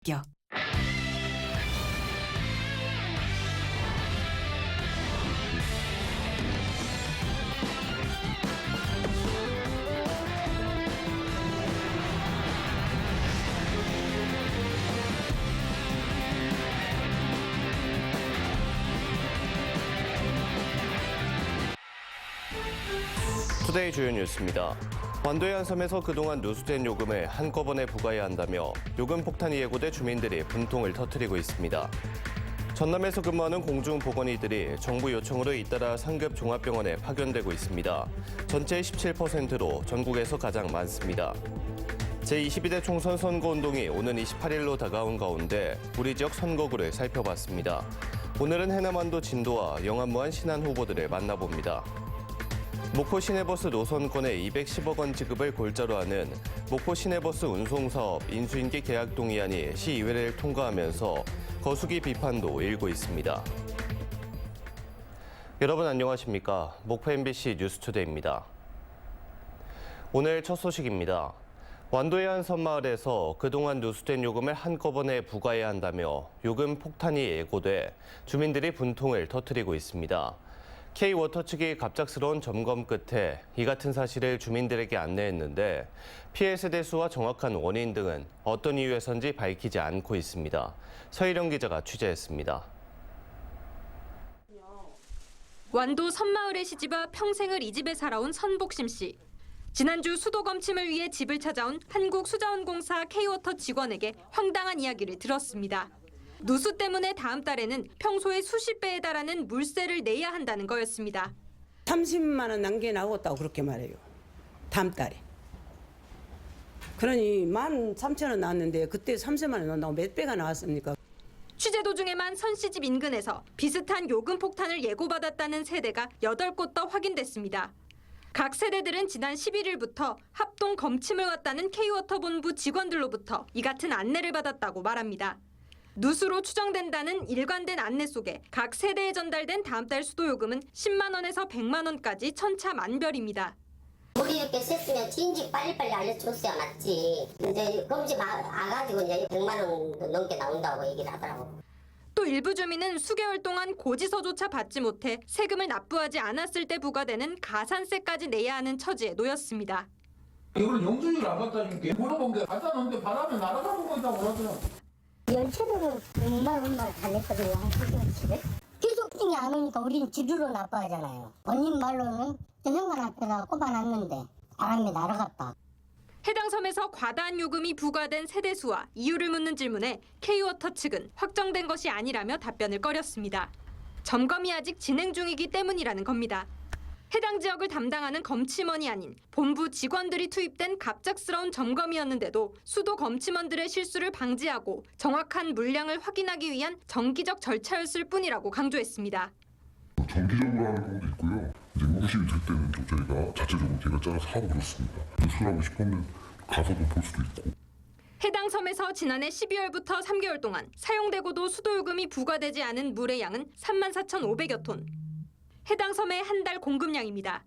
격. 투데이 주요 뉴스입니다. 완도의 한 섬에서 그동안 누수된 요금을 한꺼번에 부과해야 한다며 요금 폭탄이 예고돼 주민들이 분통을 터뜨리고 있습니다. 전남에서 근무하는 공중보건의들이 정부 요청으로 잇따라 상급 종합병원에 파견되고 있습니다. 전체의 17%로 전국에서 가장 많습니다. 제22대 총선 선거운동이 오는 28일로 다가온 가운데 우리 지역 선거구를 살펴봤습니다. 오늘은 해남완도 진도와 영암무안 신안 후보들을 만나봅니다. 목포 시내버스 노선권에 210억 원 지급을 골자로 하는 목포 시내버스 운송사업 인수인계 계약 동의안이 시의회를 통과하면서 거수기 비판도 일고 있습니다. 여러분 안녕하십니까? 목포 MBC 뉴스투데이입니다. 오늘 첫 소식입니다. 완도의 한 섬마을에서 그동안 누수된 요금을 한꺼번에 부과해야 한다며 요금 폭탄이 예고돼 주민들이 분통을 터뜨리고 있습니다. K워터 측이 갑작스러운 점검 끝에 이 같은 사실을 주민들에게 안내했는데 피해 세대 수와 정확한 원인 등은 어떤 이유에서인지 밝히지 않고 있습니다. 서희령 기자가 취재했습니다. 완도 섬마을에 시집와 평생을 이 집에 살아온 선복심 씨. 지난주 수도 검침을 위해 집을 찾아온 한국수자원공사 K워터 직원에게 황당한 이야기를 들었습니다. 누수 때문에 다음 달에는 평소의 수십 배에 달하는 물세를 내야 한다는 거였습니다. 30만 원 남겨 나오겠다고 그렇게 말해요. 다음 달에. 그러니 13,000원 나왔는데 그때 30만 원 나온다고 몇 배가 나왔습니까? 취재 도중에만 선 씨 집 인근에서 비슷한 요금 폭탄을 예고받았다는 세대가 8곳 더 확인됐습니다. 각 세대들은 지난 11일부터 합동 검침을 왔다는 K워터 본부 직원들로부터 이 같은 안내를 받았다고 말합니다. 누수로 추정된다는 일관된 안내 속에 각 세대에 전달된 다음 달 수도요금은 10만 원에서 100만 원까지 천차만별입니다. 물이 이렇게 샜으면 진즉 빨리빨리 알려줬어야 맞지. 이제 검지 와가지고 이제 100만 원 넘게 나온다고 얘기를 하더라고. 또 일부 주민은 수개월 동안 고지서조차 받지 못해 세금을 납부하지 않았을 때 부과되는 가산세까지 내야 하는 처지에 놓였습니다. 이걸 영준이를 안 갖다니까 물어본 게 갖다 놓는데 바람에 날아가는 거있다고 그러더라고. 연체료를 100만 원만 다 냈거든요. 한 9개월치를. 계속 안 오니까 우리는 지루로 나빠하잖아요. 본인 말로는 현관 앞에다 꼽아놨는데 바람이 날아갔다. 해당 섬에서 과다한 요금이 부과된 세대수와 이유를 묻는 질문에 K워터 측은 확정된 것이 아니라며 답변을 꺼렸습니다. 점검이 아직 진행 중이기 때문이라는 겁니다. 해당 지역을 담당하는 검침원이 아닌 본부 직원들이 투입된 갑작스러운 점검이었는데도 수도 검침원들의 실수를 방지하고 정확한 물량을 확인하기 위한 정기적 절차였을 뿐이라고 강조했습니다. 정기적으로 하는 경우도 있고요. 이제 의구심이 들 때는 좀 저희가 자체적으로 계획을 짜서 하고 그렇습니다. 누수라고 싶으면 가서도 볼 수도 있고. 해당 섬에서 지난해 12월부터 3개월 동안 사용되고도 수도요금이 부과되지 않은 물의 양은 34,500여 톤. 해당 섬의 한 달 공급량입니다.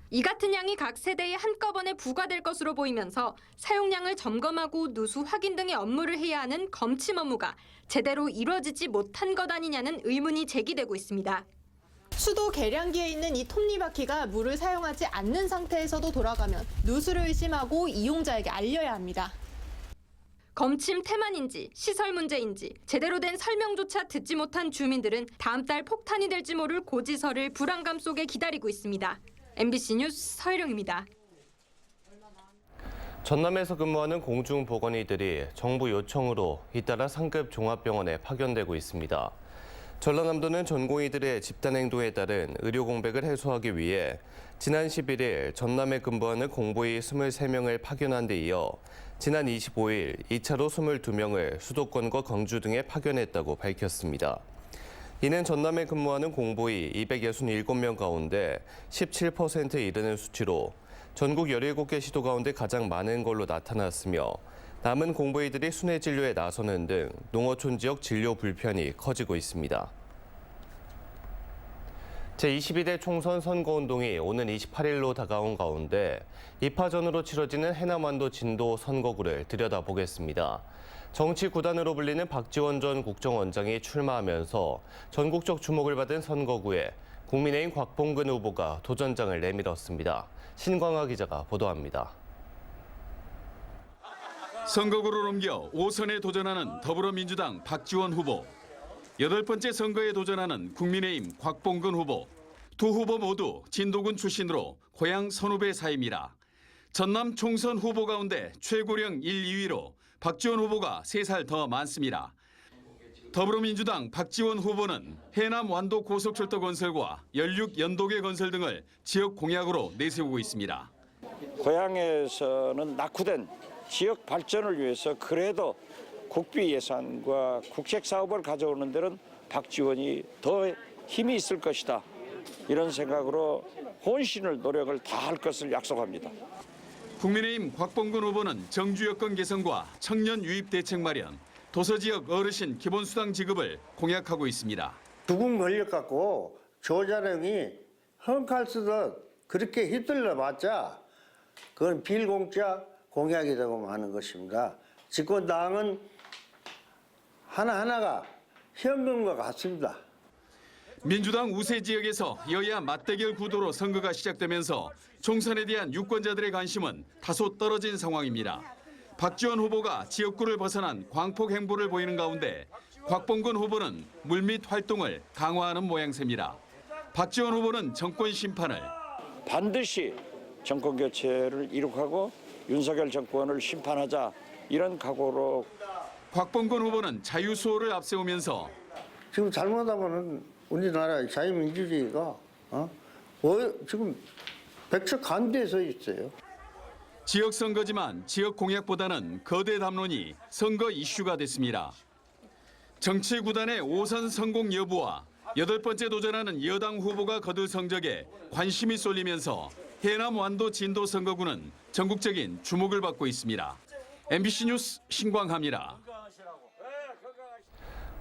이 같은 양이 각 세대에 한꺼번에 부과될 것으로 보이면서 사용량을 점검하고 누수 확인 등의 업무를 해야 하는 검침 업무가 제대로 이루어지지 못한 것 아니냐는 의문이 제기되고 있습니다. 수도 계량기에 있는 이 톱니바퀴가 물을 사용하지 않는 상태에서도 돌아가면 누수를 의심하고 이용자에게 알려야 합니다. 검침 태만인지 시설 문제인지 제대로 된 설명조차 듣지 못한 주민들은 다음 달 폭탄이 될지 모를 고지서를 불안감 속에 기다리고 있습니다. MBC 뉴스 서희령입니다. 전남에서 근무하는 공중보건의들이 정부 요청으로 잇따라 상급 종합병원에 파견되고 있습니다. 전라남도는 전공의들의 집단행동에 따른 의료 공백을 해소하기 위해 지난 11일 전남에 근무하는 공보의 23명을 파견한 데 이어 지난 25일 2차로 22명을 수도권과 광주 등에 파견했다고 밝혔습니다. 이는 전남에 근무하는 공보의 267명 가운데 17%에 이르는 수치로 전국 17개 시도 가운데 가장 많은 걸로 나타났으며 남은 공보의들이 순회 진료에 나서는 등 농어촌 지역 진료 불편이 커지고 있습니다. 제22대 총선 선거운동이 오는 28일로 다가온 가운데 2파전으로 치러지는 해남완도 진도 선거구를 들여다보겠습니다. 정치 구단으로 불리는 박지원 전 국정원장이 출마하면서 전국적 주목을 받은 선거구에 국민의힘 곽봉근 후보가 도전장을 내밀었습니다. 신광하 기자가 보도합니다. 선거구를 옮겨 5선에 도전하는 더불어민주당 박지원 후보, 8번째 선거에 도전하는 국민의힘 곽봉근 후보, 두 후보 모두 진도군 출신으로 고향 선후배 사이입니다. 전남 총선 후보 가운데 최고령 1, 2위로 박지원 후보가 3살 더 많습니다. 더불어민주당 박지원 후보는 해남 완도 고속철도 건설과 연륙 연도계 건설 등을 지역 공약으로 내세우고 있습니다. 고향에서는 낙후된 지역 발전을 위해서 그래도 국비 예산과 국책 사업을 가져오는 데는 박지원이 더 힘이 있을 것이다. 이런 생각으로 혼신을 노력을 다할 것을 약속합니다. 국민의힘 곽봉근 후보는 정주 여건 개선과 청년 유입 대책 마련, 도서지역 어르신 기본수당 지급을 공약하고 있습니다. 죽은 권력 갖고 조자령이 헝칼 쓰듯 그렇게 휘둘러 봤자 그건 빌공짜 공약이라고 하는 것입니다. 집권당은 하나하나가 현금과 같습니다. 민주당 우세 지역에서 여야 맞대결 구도로 선거가 시작되면서 총선에 대한 유권자들의 관심은 다소 떨어진 상황입니다. 박지원 후보가 지역구를 벗어난 광폭 행보를 보이는 가운데 곽봉근 후보는 물밑 활동을 강화하는 모양새입니다. 박지원 후보는 정권 심판을 반드시 정권 교체를 이룩하고 윤석열 정권을 심판하자 이런 각오로 곽봉근 후보는 자유수호를 앞세우면서 지금 잘못하면은 우리나라 자유민주주의가 지금 백척간대에 서 있어요. 지역 선거지만 지역 공약보다는 거대 담론이 선거 이슈가 됐습니다. 정치 구단의 5선 성공 여부와 8번째 도전하는 여당 후보가 거둘 성적에 관심이 쏠리면서 해남 완도 진도 선거구는 전국적인 주목을 받고 있습니다. MBC 뉴스 신광하입니다.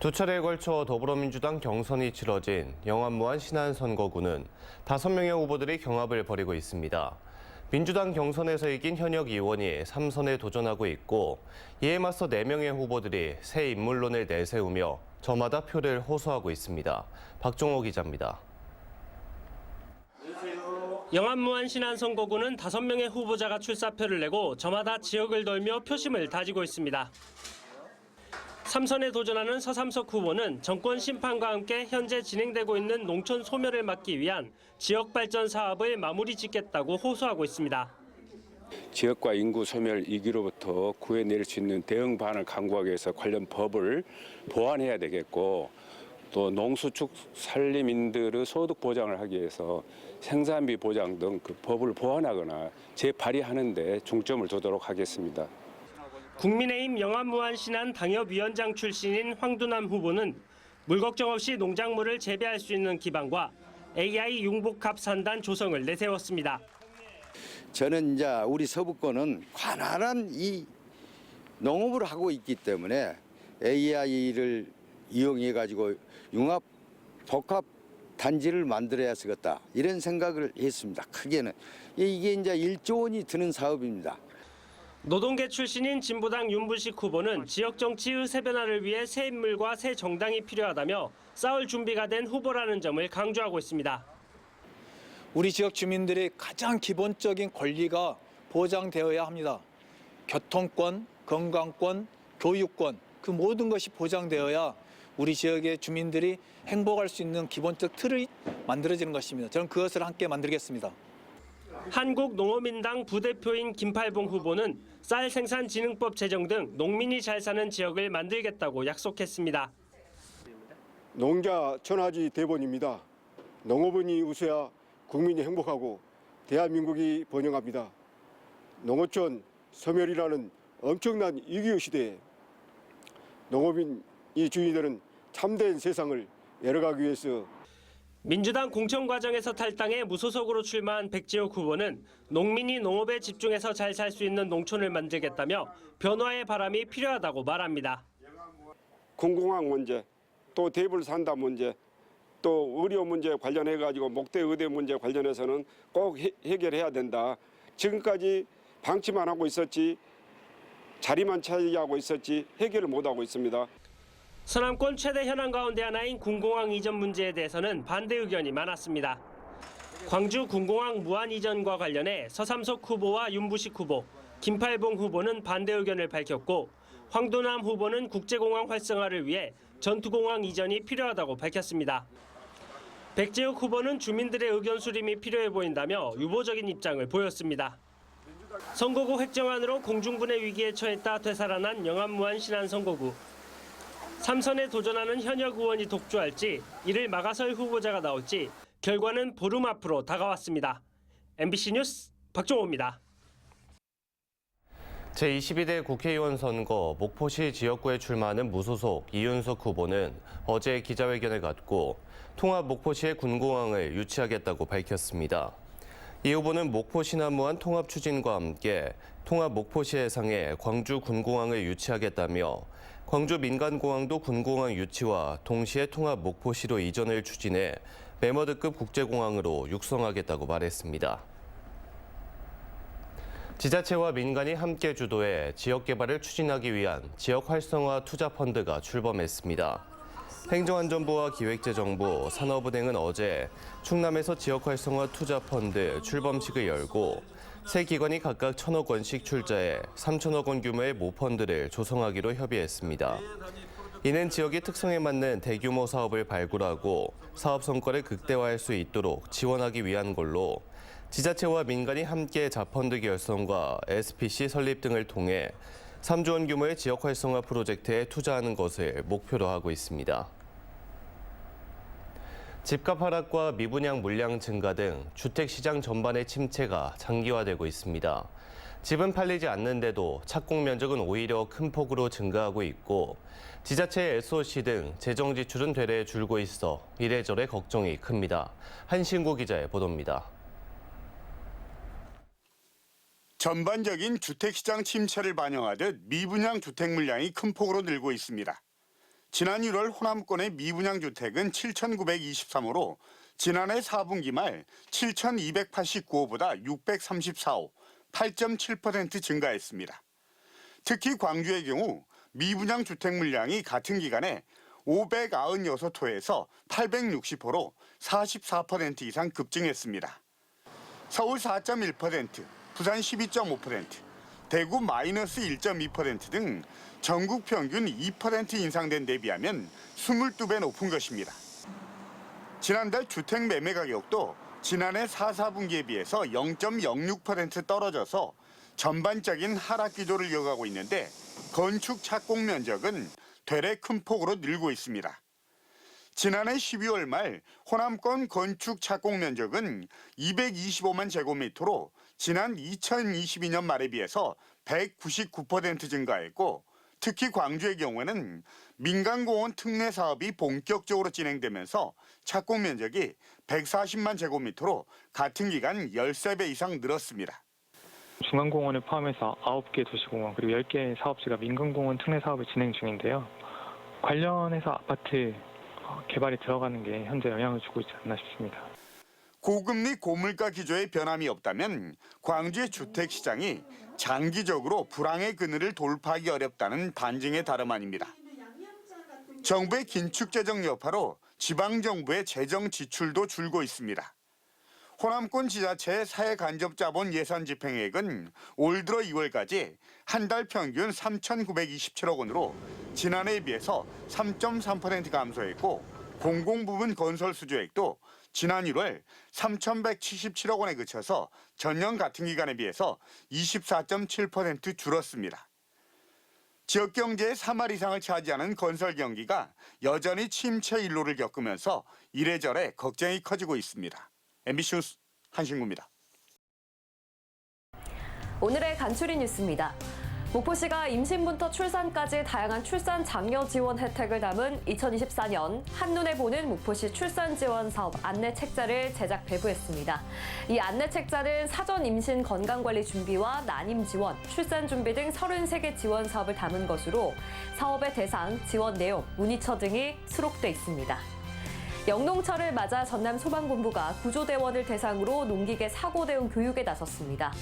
두 차례에 걸쳐 더불어민주당 경선이 치러진 영암무안 신안 선거구는 5명의 후보들이 경합을 벌이고 있습니다. 민주당 경선에서 이긴 현역 의원이 3선에 도전하고 있고 이에 맞서 4명의 후보들이 새 인물론을 내세우며 저마다 표를 호소하고 있습니다. 박종호 기자입니다. 영암무안 신안 선거구는 5명의 후보자가 출사표를 내고 저마다 지역을 돌며 표심을 다지고 있습니다. 3선에 도전하는 서삼석 후보는 정권 심판과 함께 현재 진행되고 있는 농촌 소멸을 막기 위한 지역 발전 사업을 마무리 짓겠다고 호소하고 있습니다. 지역과 인구 소멸 위기로부터 구해낼 수 있는 대응 방안을 강구하기 위해서 관련 법을 보완해야 되겠고 또 농수축 산림인들의 소득 보장을 하기 위해서 생산비 보장 등 그 법을 보완하거나 재발의하는 데 중점을 두도록 하겠습니다. 국민의힘 영암무안 신안 당협위원장 출신인 황두남 후보는 물 걱정 없이 농작물을 재배할 수 있는 기반과 AI 융복합 산단 조성을 내세웠습니다. 저는 이제 우리 서부권은 관할한 이 농업을 하고 있기 때문에 AI를 이용해 가지고 융합 복합 단지를 만들어야 쓰겠다 이런 생각을 했습니다. 크게는 이게 이제 1조 원이 드는 사업입니다. 노동계 출신인 진보당 윤부식 후보는 지역 정치의 새 변화를 위해 새 인물과 새 정당이 필요하다며 싸울 준비가 된 후보라는 점을 강조하고 있습니다. 우리 지역 주민들의 가장 기본적인 권리가 보장되어야 합니다. 교통권, 건강권, 교육권 그 모든 것이 보장되어야 우리 지역의 주민들이 행복할 수 있는 기본적 틀이 만들어지는 것입니다. 저는 그것을 함께 만들겠습니다. 한국농어민당 부대표인 김팔봉 후보는 쌀 생산진흥법 제정 등 농민이 잘 사는 지역을 만들겠다고 약속했습니다. 농자 천하지 대본입니다. 농업인이 웃어야 국민이 행복하고 대한민국이 번영합니다. 농어촌 소멸이라는 엄청난 위기의 시대에 농업인이 주인되는 참된 세상을 열어가기 위해서 민주당 공천 과정에서 탈당해 무소속으로 출마한 백지옥 후보는 농민이 농업에 집중해서 잘 살 수 있는 농촌을 만들겠다며 변화의 바람이 필요하다고 말합니다. 공공학 문제, 또 대불 산다 문제, 또 의료 문제 관련해 가지고 목대 의대 문제 관련해서는 꼭 해결해야 된다. 지금까지 방치만 하고 있었지 자리만 차지하고 있었지 해결을 못하고 있습니다. 서남권 최대 현안 가운데 하나인 군공항 이전 문제에 대해서는 반대 의견이 많았습니다. 광주 군공항 무한 이전과 관련해 서삼석 후보와 윤부식 후보, 김팔봉 후보는 반대 의견을 밝혔고 황도남 후보는 국제공항 활성화를 위해 전투공항 이전이 필요하다고 밝혔습니다. 백재욱 후보는 주민들의 의견 수렴이 필요해 보인다며 유보적인 입장을 보였습니다. 선거구 획정안으로 공중분해 위기에 처했다 되살아난 영암무안 신안 선거구. 3선에 도전하는 현역 의원이 독주할지 이를 막아설 후보자가 나올지 결과는 보름 앞으로 다가왔습니다. MBC 뉴스 박종호입니다. 제22대 국회의원 선거 목포시 지역구에 출마하는 무소속 이윤석 후보는 어제 기자회견을 갖고 통합 목포시의 군공항을 유치하겠다고 밝혔습니다. 이 후보는 목포 신안무안 통합 추진과 함께 통합 목포시 해상에 광주 군공항을 유치하겠다며 광주 민간공항도 군공항 유치와 동시에 통합 목포시로 이전을 추진해 메머드급 국제공항으로 육성하겠다고 말했습니다. 지자체와 민간이 함께 주도해 지역 개발을 추진하기 위한 지역 활성화 투자 펀드가 출범했습니다. 행정안전부와 기획재정부, 산업은행은 어제 충남에서 지역 활성화 투자 펀드 출범식을 열고 세 기관이 각각 1,000억 원씩 출자해 3,000억 원 규모의 모펀드를 조성하기로 협의했습니다. 이는 지역의 특성에 맞는 대규모 사업을 발굴하고 사업 성과를 극대화할 수 있도록 지원하기 위한 걸로 지자체와 민간이 함께 자펀드 결성과 SPC 설립 등을 통해 3조 원 규모의 지역 활성화 프로젝트에 투자하는 것을 목표로 하고 있습니다. 집값 하락과 미분양 물량 증가 등 주택시장 전반의 침체가 장기화되고 있습니다. 집은 팔리지 않는데도 착공 면적은 오히려 큰 폭으로 증가하고 있고 지자체의 SOC 등 재정 지출은 되레 줄고 있어 이래저래 걱정이 큽니다. 한신구 기자의 보도입니다. 전반적인 주택시장 침체를 반영하듯 미분양 주택 물량이 큰 폭으로 늘고 있습니다. 지난 1월 호남권의 미분양 주택은 7,923호로 지난해 4분기 말 7,289호보다 634호, 8.7% 증가했습니다. 특히 광주의 경우 미분양 주택 물량이 같은 기간에 596호에서 860호로 44% 이상 급증했습니다. 서울 4.1%, 부산 12.5%, 대구 마이너스 1.2% 등 전국 평균 2% 인상된 데 비하면 22배 높은 것입니다. 지난달 주택 매매 가격도 지난해 4분기에 비해서 0.06% 떨어져서 전반적인 하락 기조를 이어가고 있는데 건축 착공 면적은 되레 큰 폭으로 늘고 있습니다. 지난해 12월 말 호남권 건축 착공 면적은 225만 제곱미터로 지난 2022년 말에 비해서 199% 증가했고 특히 광주의 경우에는 민간공원 특례 사업이 본격적으로 진행되면서 착공 면적이 140만 제곱미터로 같은 기간 13배 이상 늘었습니다. 중앙공원을 포함해서 9개 도시공원 그리고 10개 사업지가 민간공원 특례 사업을 진행 중인데요. 관련해서 아파트 개발에 들어가는 게 현재 영향을 주고 있지 않나 싶습니다. 고금리 고물가 기조에 변함이 없다면 광주의 주택시장이 장기적으로 불황의 그늘을 돌파하기 어렵다는 반증의 다름 아닙니다. 정부의 긴축 재정 여파로 지방정부의 재정 지출도 줄고 있습니다. 호남권 지자체의 사회간접자본 예산 집행액은 올 들어 2월까지 한 달 평균 3,927억 원으로 지난해에 비해서 3.3% 감소했고 공공부문 건설 수주액도 지난 1월 3,177억 원에 그쳐서 전년 같은 기간에 비해서 24.7% 줄었습니다. 지역 경제의 3할 이상을 차지하는 건설 경기가 여전히 침체 일로를 겪으면서 이래저래 걱정이 커지고 있습니다. MBC 뉴스 한신구입니다. 오늘의 간추린 뉴스입니다. 목포시가 임신부터 출산까지 다양한 출산 장려 지원 혜택을 담은 2024년 한눈에 보는 목포시 출산 지원 사업 안내 책자를 제작 배부했습니다. 이 안내 책자는 사전 임신 건강관리 준비와 난임 지원, 출산 준비 등 33개 지원 사업을 담은 것으로 사업의 대상, 지원 내용, 문의처 등이 수록돼 있습니다. 영농철을 맞아 전남 소방본부가 구조대원을 대상으로 농기계 사고 대응 교육에 나섰습니다.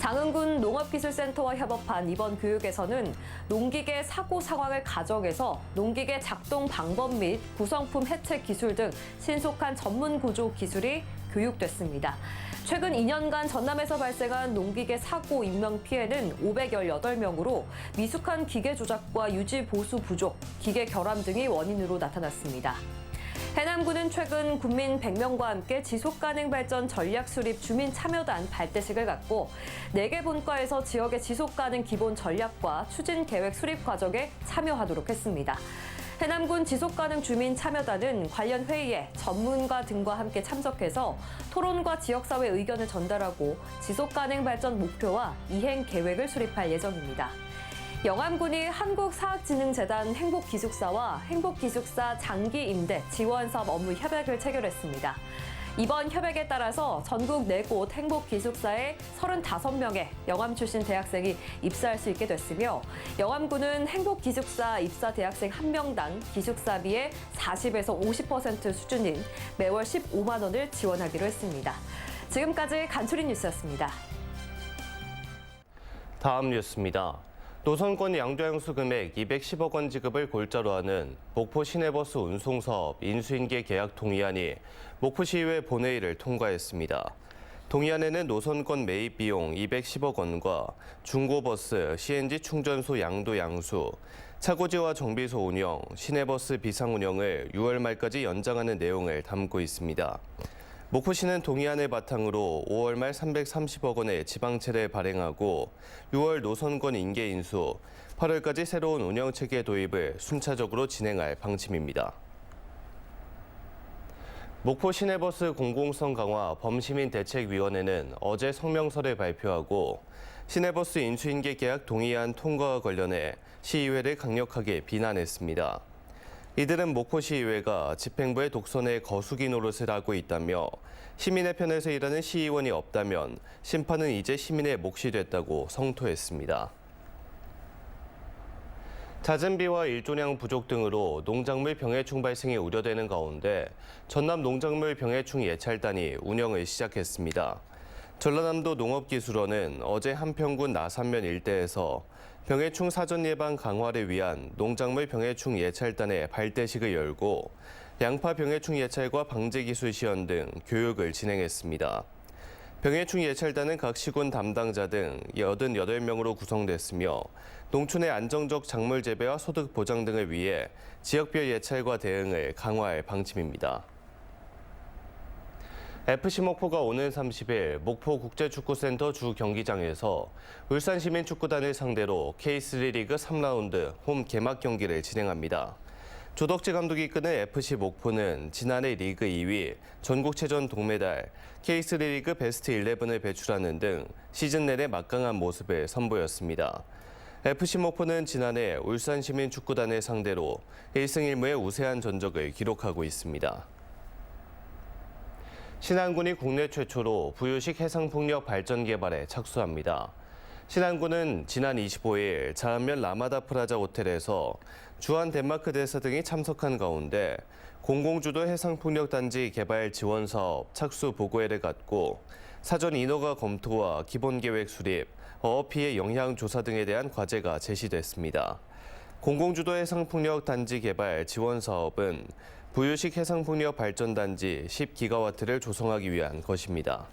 장흥군 농업기술센터와 협업한 이번 교육에서는 농기계 사고 상황을 가정해서 농기계 작동 방법 및 구성품 해체 기술 등 신속한 전문 구조 기술이 교육됐습니다. 최근 2년간 전남에서 발생한 농기계 사고 인명 피해는 518명으로 미숙한 기계 조작과 유지 보수 부족, 기계 결함 등이 원인으로 나타났습니다. 해남군은 최근 군민 100명과 함께 지속가능 발전 전략 수립 주민 참여단 발대식을 갖고 4개 본과에서 지역의 지속가능 기본 전략과 추진 계획 수립 과정에 참여하도록 했습니다. 해남군 지속가능 주민 참여단은 관련 회의에 전문가 등과 함께 참석해서 토론과 지역사회 의견을 전달하고 지속가능 발전 목표와 이행 계획을 수립할 예정입니다. 영암군이 한국사학진흥재단 행복기숙사와 행복기숙사 장기 임대 지원 사업 업무 협약을 체결했습니다. 이번 협약에 따라서 전국 4곳 행복기숙사에 35명의 영암 출신 대학생이 입사할 수 있게 됐으며 영암군은 행복기숙사 입사 대학생 1명당 기숙사비의 40에서 50% 수준인 매월 15만 원을 지원하기로 했습니다. 지금까지 간추린 뉴스였습니다. 다음 뉴스입니다. 노선권 양도양수 금액 210억 원 지급을 골자로 하는 목포 시내버스 운송사업 인수인계 계약 동의안이 목포시의회 본회의를 통과했습니다. 동의안에는 노선권 매입 비용 210억 원과 중고버스, CNG 충전소 양도양수, 차고지와 정비소 운영, 시내버스 비상 운영을 6월 말까지 연장하는 내용을 담고 있습니다. 목포시는 동의안을 바탕으로 5월 말 330억 원의 지방채를 발행하고 6월 노선권 인계 인수, 8월까지 새로운 운영체계 도입을 순차적으로 진행할 방침입니다. 목포 시내버스 공공성 강화 범시민대책위원회는 어제 성명서를 발표하고 시내버스 인수인계 계약 동의안 통과와 관련해 시의회를 강력하게 비난했습니다. 이들은 목포시의회가 집행부의 독선에 거수기 노릇을 하고 있다며 시민의 편에서 일하는 시의원이 없다면 심판은 이제 시민의 몫이 됐다고 성토했습니다. 잦은 비와 일조량 부족 등으로 농작물 병해충 발생이 우려되는 가운데 전남 농작물 병해충 예찰단이 운영을 시작했습니다. 전라남도 농업기술원은 어제 한평군 나산면 일대에서 병해충 사전 예방 강화를 위한 농작물 병해충 예찰단의 발대식을 열고 양파 병해충 예찰과 방제 기술 시연 등 교육을 진행했습니다. 병해충 예찰단은 각 시군 담당자 등 88명으로 구성됐으며 농촌의 안정적 작물 재배와 소득 보장 등을 위해 지역별 예찰과 대응을 강화할 방침입니다. FC 목포가 오는 30일 목포국제축구센터 주 경기장에서 울산시민축구단을 상대로 K3 리그 3라운드 홈 개막 경기를 진행합니다. 조덕지 감독이 이끄는 FC 목포는 지난해 리그 2위, 전국체전 동메달, K3 리그 베스트 11을 배출하는 등 시즌 내내 막강한 모습을 선보였습니다. FC 목포는 지난해 울산시민축구단을 상대로 1승 1무의 우세한 전적을 기록하고 있습니다. 신안군이 국내 최초로 부유식 해상풍력 발전 개발에 착수합니다. 신안군은 지난 25일 자안면 라마다 프라자 호텔에서 주한 덴마크 대사 등이 참석한 가운데 공공주도 해상풍력단지 개발 지원 사업 착수 보고회를 갖고 사전 인허가 검토와 기본계획 수립, 어업 피해 영향 조사 등에 대한 과제가 제시됐습니다. 공공주도 해상풍력단지 개발 지원 사업은 부유식 해상풍력 발전단지 10기가와트를 조성하기 위한 것입니다.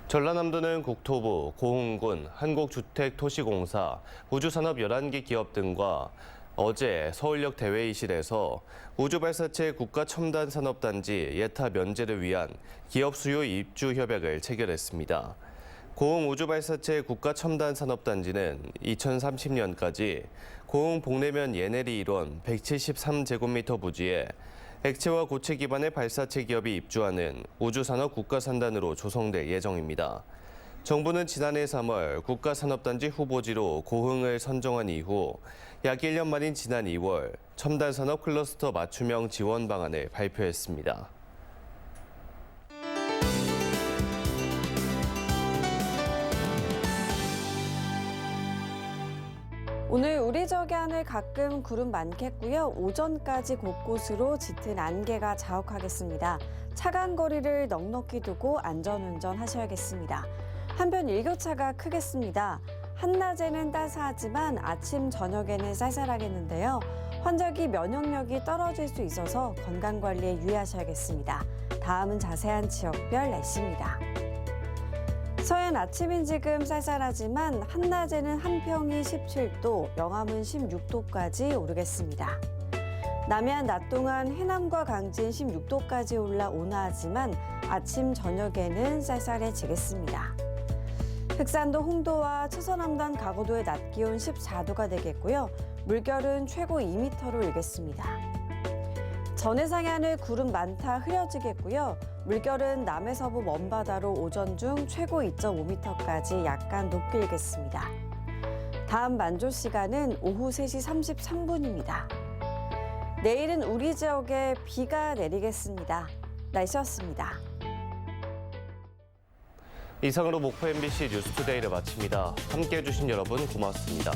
전라남도는 국토부, 고흥군, 한국주택도시공사, 우주산업 11개 기업 등과 어제 서울역 대회의실에서 우주발사체 국가첨단산업단지 예타 면제를 위한 기업 수요 입주 협약을 체결했습니다. 고흥 우주발사체 국가첨단산업단지는 2030년까지 고흥 복내면 예내리 일원 173제곱미터 부지에 액체와 고체 기반의 발사체 기업이 입주하는 우주산업 국가산단으로 조성될 예정입니다. 정부는 지난해 3월 국가산업단지 후보지로 고흥을 선정한 이후 약 1년 만인 지난 2월 첨단산업 클러스터 맞춤형 지원 방안을 발표했습니다. 오늘 우리 저기 하늘 가끔 구름 많겠고요. 오전까지 곳곳으로 짙은 안개가 자욱하겠습니다. 차간 거리를 넉넉히 두고 안전운전 하셔야겠습니다. 한편 일교차가 크겠습니다. 한낮에는 따스하지만 아침, 저녁에는 쌀쌀하겠는데요. 환절기 면역력이 떨어질 수 있어서 건강관리에 유의하셔야겠습니다. 다음은 자세한 지역별 날씨입니다. 서해안 아침인 지금 쌀쌀하지만 한낮에는 한평이 17도, 영암은 16도까지 오르겠습니다. 남해안 낮 동안 해남과 강진 16도까지 올라 온화하지만 아침, 저녁에는 쌀쌀해지겠습니다. 흑산도 홍도와 최서남단 가고도의 낮 기온 14도가 되겠고요. 물결은 최고 2m로 일겠습니다. 전해상해 하늘 구름 많다 흐려지겠고요. 물결은 남해서부 먼바다로 오전 중 최고 2.5m까지 약간 높게 일겠습니다. 다음 만조 시간은 오후 3시 33분입니다. 내일은 우리 지역에 비가 내리겠습니다. 날씨였습니다. 이상으로 목포 MBC 뉴스투데이를 마칩니다. 함께해 주신 여러분 고맙습니다.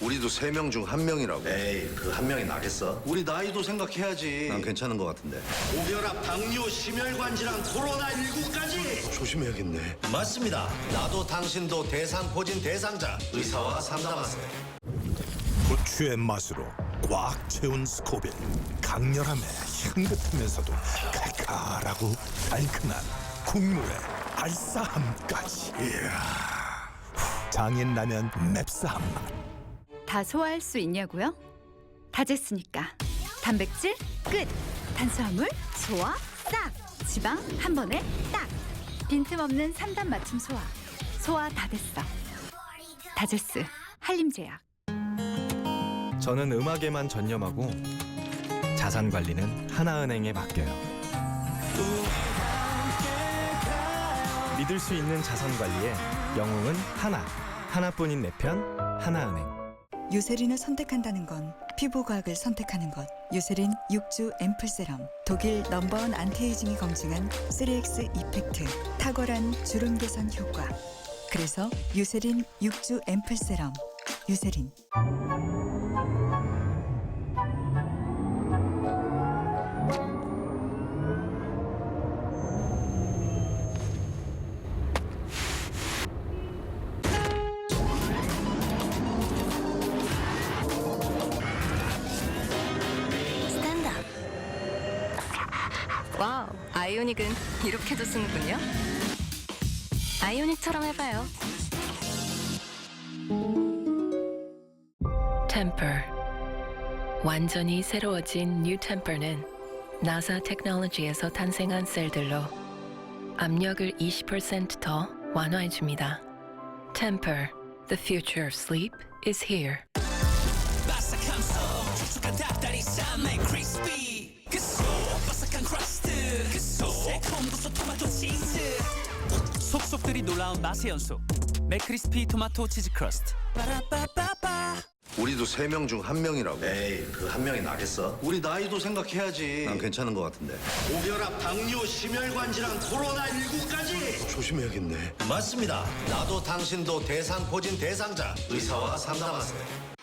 우리도 3명 중 1명이라고. 에이, 그 한 명이 나겠어? 우리 나이도 생각해야지. 난 괜찮은 것 같은데. 고혈압, 당뇨, 심혈관 질환, 코로나19까지 조심해야겠네. 맞습니다. 나도 당신도 대상포진 대상자. 의사와 상담하세요. 고추의 맛으로 꽉 채운 스코빌. 강렬함에 향긋하면서도 칼칼하고 달큰한 국물의 알싸함까지. 이야, 장인 라면 맵싸한 맛. 다 소화할 수 있냐고요? 다졌으니까. 단백질 끝. 탄수화물 소화 싹. 지방 한 번에 딱. 빈틈없는 3단 맞춤 소화. 소화 다 됐어. 다저스 한림제약. 저는 음악에만 전념하고 자산 관리는 하나은행에 맡겨요. 믿을 수 있는 자산 관리에 영웅은 하나. 하나뿐인 내 편 하나은행. 유세린을 선택한다는 건 피부과학을 선택하는 것. 유세린 6주 앰플 세럼. 독일 넘버원 안티에이징이 검증한 3X 이펙트. 탁월한 주름 개선 효과. 그래서 유세린 6주 앰플 세럼. 유세린. 와우, 아이오닉은 이렇게도 쓰는군요. 아이오닉처럼 해봐요. Temper. 완전히 새로워진 뉴 템퍼는 나사 테크놀로지에서 탄생한 셀들로 압력을 20% 더 완화해줍니다. Temper. The future of sleep is here. 바삭함성 촉촉한 닭다리살 맥크리스피 바삭한 크러스트 새콤 고소 토마토 치즈 속속들이 놀라운 맛의 연속 맥크리스피 토마토 치즈 크러스트. 우리도 3명 중 1명이라고. 에이, 그 한 명이 나겠어? 우리 나이도 생각해야지. 난 괜찮은 것 같은데. 고혈압, 당뇨, 심혈관 질환, 코로나19까지 조심해야겠네. 맞습니다. 나도 당신도 대상포진 대상자. 의사와 상담하세요.